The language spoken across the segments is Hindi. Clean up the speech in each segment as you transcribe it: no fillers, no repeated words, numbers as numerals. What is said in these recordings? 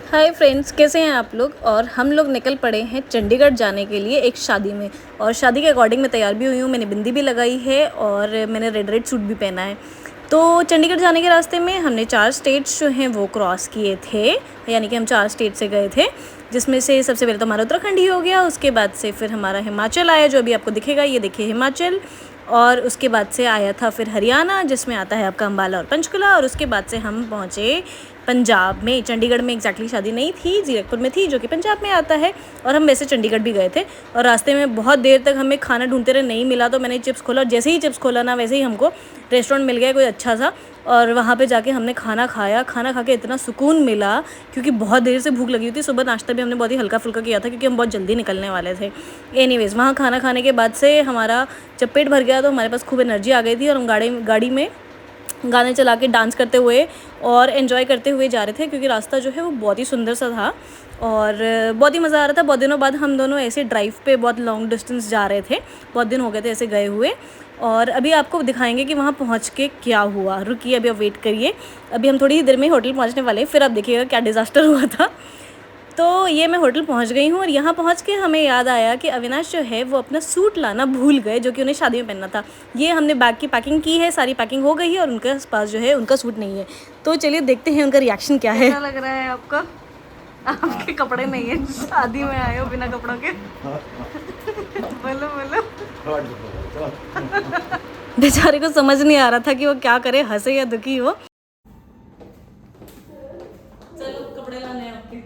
हाय फ्रेंड्स, कैसे हैं आप लोग। और हम लोग निकल पड़े हैं चंडीगढ़ जाने के लिए एक शादी में। और शादी के अकॉर्डिंग मैं तैयार भी हुई हूँ, मैंने बिंदी भी लगाई है और मैंने रेड सूट भी पहना है। तो चंडीगढ़ जाने के रास्ते में हमने 4 स्टेट्स जो हैं वो क्रॉस किए थे, यानी कि हम 4 स्टेट से गए थे, जिसमें से सबसे पहले तो हमारा उत्तराखंड ही हो गया। उसके बाद से फिर हमारा हिमाचल आया, जो अभी आपको दिखेगा, ये देखिए हिमाचल। और उसके बाद से आया था फिर हरियाणा, जिसमें आता है आपका अम्बाला और पंचकुला। और उसके बाद से हम पहुँचे पंजाब में। चंडीगढ़ में एग्जैक्टली शादी नहीं थी, जीरकपुर में थी, जो कि पंजाब में आता है। और हम वैसे चंडीगढ़ भी गए थे और रास्ते में बहुत देर तक हमें खाना ढूंढते रहे, नहीं मिला। तो मैंने चिप्स खोला और जैसे ही चिप्स खोला ना, वैसे ही हमको रेस्टोरेंट मिल गया कोई अच्छा सा। और वहाँ पे जाके हमने खाना खाया। खाना खा के इतना सुकून मिला, क्योंकि बहुत देर से भूख लगी हुई थी। सुबह नाश्ता भी हमने बहुत ही हल्का फुल्का किया था, क्योंकि हम बहुत जल्दी निकलने वाले थे। एनीवेज़, वहाँ खाना खाने के बाद से हमारा जब पेट भर गया तो हमारे पास खूब एनर्जी आ गई थी। और हम गाड़ी में गाने चला के डांस करते हुए और एंजॉय करते हुए जा रहे थे, क्योंकि रास्ता जो है वो बहुत ही सुंदर सा था और बहुत ही मज़ा आ रहा था। बहुत दिनों बाद हम दोनों ऐसे ड्राइव पे बहुत लॉन्ग डिस्टेंस जा रहे थे, बहुत दिन हो गए थे ऐसे गए हुए। और अभी आपको दिखाएंगे कि वहाँ पहुँच के क्या हुआ। रुकिए, अभी आप वेट करिए, अभी हम थोड़ी ही देर में होटल पहुँचने वाले हैं, फिर आप देखिएगा क्या डिज़ास्टर हुआ था। तो ये मैं होटल पहुंच गई हूँ और यहाँ पहुंच के हमें याद आया कि अविनाश जो है वो अपना सूट लाना भूल गए, जो कि उन्हें शादी में पहनना था। ये हमने बैग की पैकिंग की है, सारी पैकिंग हो गई है और उनके पास जो है उनका सूट नहीं है। तो चलिए देखते हैं उनका रिएक्शन क्या है। कैसा लग रहा है आपका? आपके कपड़े नहीं है, शादी में आए हो बिना कपड़ों के। बोलो बोलो। बेचारे को समझ नहीं आ रहा था कि वो क्या करे, हंसे या दुखी हो। चलो कपड़े लाने आपके।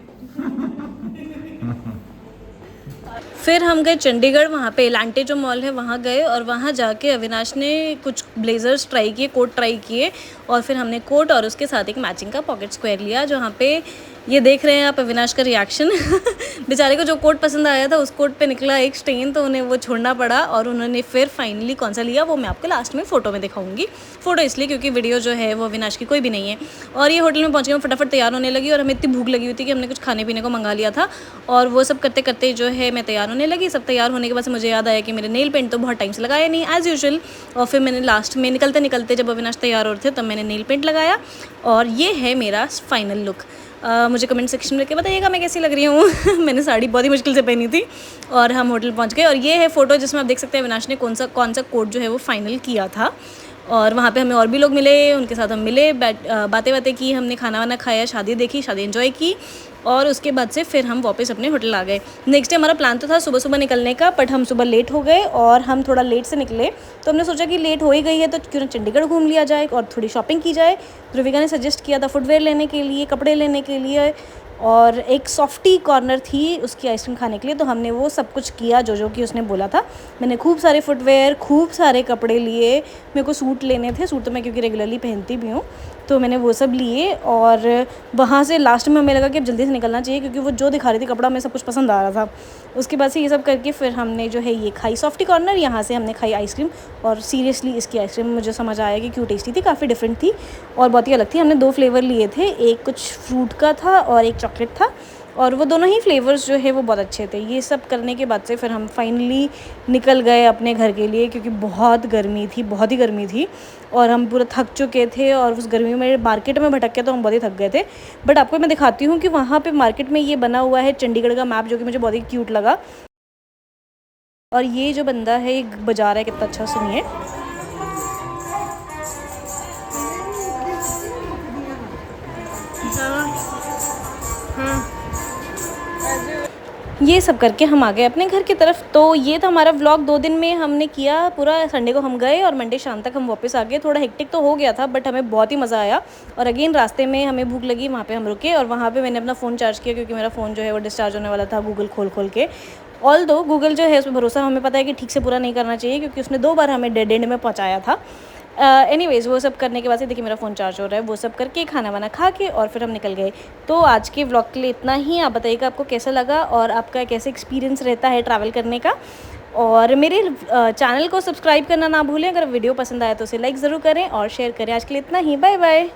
फिर हम गए चंडीगढ़, वहाँ पे एलांटे जो मॉल है वहाँ गए और वहाँ जाके अविनाश ने कुछ ब्लेजर्स ट्राई किए, कोट ट्राई किए। और फिर हमने कोट और उसके साथ एक मैचिंग का पॉकेट स्क्वायर लिया, जहाँ पे ये देख रहे हैं आप अविनाश का रिएक्शन। बेचारे को जो कोट पसंद आया था उस कोट पे निकला एक स्टेन, तो उन्हें वो छोड़ना पड़ा। और उन्होंने फिर फाइनली कौन सा लिया वो मैं आपको लास्ट में फ़ोटो में दिखाऊंगी। फ़ोटो इसलिए क्योंकि वीडियो जो है वो अविनाश की कोई भी नहीं है। और ये होटल में पहुँच के हम फटाफट तैयार होने लगी और हमें इतनी भूख लगी हुई थी कि हमने कुछ खाने पीने को मंगा लिया था। और वो सब करते करते जो है मैं तैयार होने लगी। सब तैयार होने के बाद से मुझे याद आया कि मेरे नेल पेंट तो बहुत टाइम से लगाया नहीं, एज़ यूजुअल। और फिर मैंने लास्ट में निकलते निकलते जब अविनाश तैयार हो रहे थे तब मैंने नेल पेंट लगाया। और ये है मेरा फाइनल लुक। मुझे कमेंट सेक्शन में करके बताइएगा मैं कैसी लग रही हूँ। मैंने साड़ी बहुत ही मुश्किल से पहनी थी। और हम होटल पहुँच गए और ये है फ़ोटो जिसमें आप देख सकते हैं अविनाश ने कौन सा कोट जो है वो फाइनल किया था। और वहाँ पे हमें और भी लोग मिले, उनके साथ हम मिले, बातें की, हमने खाना वाना खाया, शादी देखी, शादी एंजॉय की। और उसके बाद से फिर हम वापस अपने होटल आ गए। नेक्स्ट डे हमारा प्लान तो था सुबह सुबह निकलने का, बट हम सुबह लेट हो गए और हम थोड़ा लेट से निकले। तो हमने सोचा कि लेट हो ही गई है तो क्यों ना चंडीगढ़ घूम लिया जाए और थोड़ी शॉपिंग की जाए। ध्रुविका ने सजेस्ट किया था फुटवेयर लेने के लिए, कपड़े लेने के लिए, और एक सॉफ्टी कॉर्नर थी उसकी आइसक्रीम खाने के लिए। तो हमने वो सब कुछ किया जो कि उसने बोला था। मैंने खूब सारे फुटवेयर, खूब सारे कपड़े लिए। मेरे को सूट लेने थे, सूट तो मैं क्योंकि रेगुलरली पहनती भी हूँ, तो मैंने वो सब लिए। और वहाँ से लास्ट में हमें लगा कि अब जल्दी से निकलना चाहिए, क्योंकि वो जो दिखा रही थी कपड़ा हमें सब कुछ पसंद आ रहा था। उसके बाद से ये सब करके फिर हमने जो है ये खाई सॉफ्टी कॉर्नर, यहाँ से हमने खाई आइसक्रीम। और सीरियसली इसकी आइसक्रीम मुझे समझ आया कि क्यों टेस्टी थी, काफ़ी डिफरेंट थी और बहुत ही अलग थी। हमने 2 फ्लेवर लिए थे, एक कुछ फ्रूट का था और एक चॉकलेट था। और वो दोनों ही फ्लेवर्स जो है वो बहुत अच्छे थे। ये सब करने के बाद से फिर हम फाइनली निकल गए अपने घर के लिए, क्योंकि बहुत गर्मी थी, बहुत ही गर्मी थी और हम पूरा थक चुके थे। और उस गर्मी में मार्केट में भटक के तो हम बहुत ही थक गए थे। बट आपको मैं दिखाती हूँ कि वहाँ पे मार्केट में ये बना हुआ है चंडीगढ़ का मैप, जो कि मुझे बहुत ही क्यूट लगा। और ये जो बंदा है ये बजा रहा है कितना अच्छा, सुनिए। ये सब करके हम आ गए अपने घर की तरफ। तो ये था हमारा व्लॉग। 2 दिन में हमने किया पूरा। संडे को हम गए और मंडे शाम तक हम वापस आ गए। थोड़ा हेक्टिक तो हो गया था, बट हमें बहुत ही मज़ा आया। और अगेन रास्ते में हमें भूख लगी, वहाँ पे हम रुके और वहाँ पे मैंने अपना फ़ोन चार्ज किया, क्योंकि मेरा फ़ोन जो है वो डिस्चार्ज होने वाला था गूगल खोल के। ऑल दो गूगल जो है उस पर भरोसा हमें पता है कि ठीक से पूरा नहीं करना चाहिए, क्योंकि उसने 2 बार हमें डेड एंड में पहुँचाया था। एनीवेज़, वो सब करने के बाद से देखिए मेरा फ़ोन चार्ज हो रहा है। वो सब करके खाना वाना खा के और फिर हम निकल गए। तो आज के व्लॉग के लिए इतना ही। आप बताइएगा आपको कैसा लगा और आपका कैसे एक्सपीरियंस रहता है ट्रैवल करने का। और मेरे चैनल को सब्सक्राइब करना ना भूलें। अगर वीडियो पसंद आया तो उसे लाइक ज़रूर करें और शेयर करें। आज के लिए इतना ही, बाय बाय।